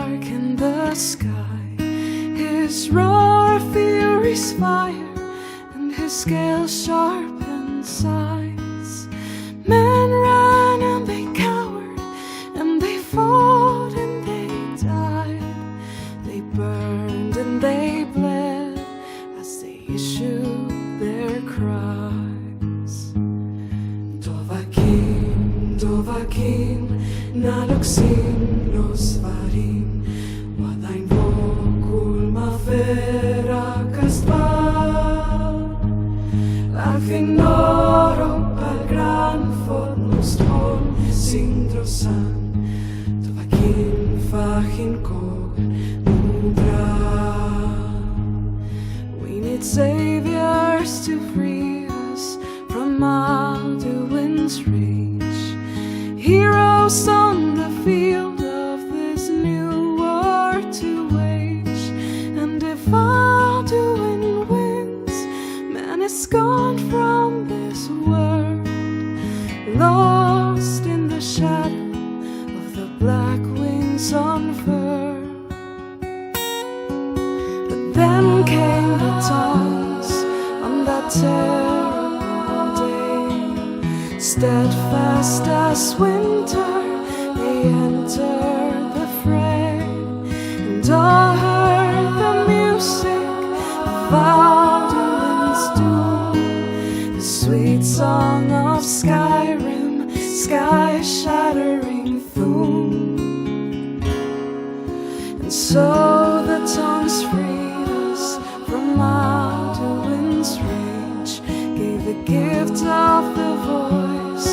dark in the sky. His roar of fury's fire, and his scales sharpened sighs. Men ran and they cowered, and they fought and they died. They burned and they bled as they issued their cries. Tovakim, naloksim los varim, wadain vokul mafera kastval. Alfinoro pal gran fod nostrom sindrosan, tovakim fachin kog mudra. We need saviors to free us from Alduin's reach. Heroes on the field of this new war to wage. And if Alduin wins, man is gone from this world, lost in the shadow of the black wings unfurled. But then came the tongues on that terrible day, steadfast as winter, they entered the fray, and all heard the music of Alduin's doom, the sweet song of Skyrim, sky-shattering Thum. And so the tongues freed us from Alduin's rage, gave the gift of the voice,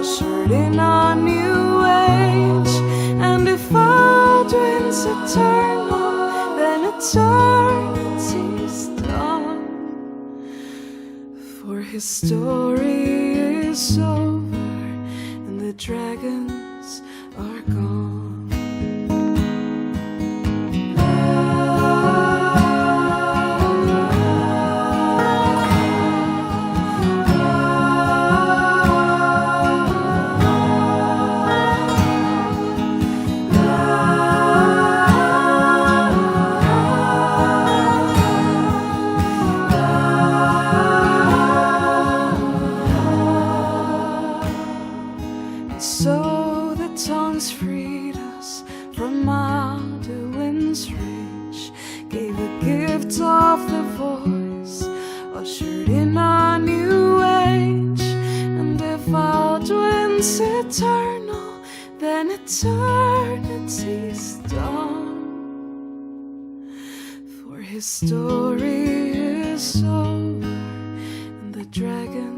ushered in a new age. And if Alduin's eternal, then eternity's done, for his story is over and the dragons are gone. So the tongues freed us from Alduin's reach, gave the gift of the voice, ushered in a new age. And if Alduin's eternal, then eternity's done, for his story is over and the dragon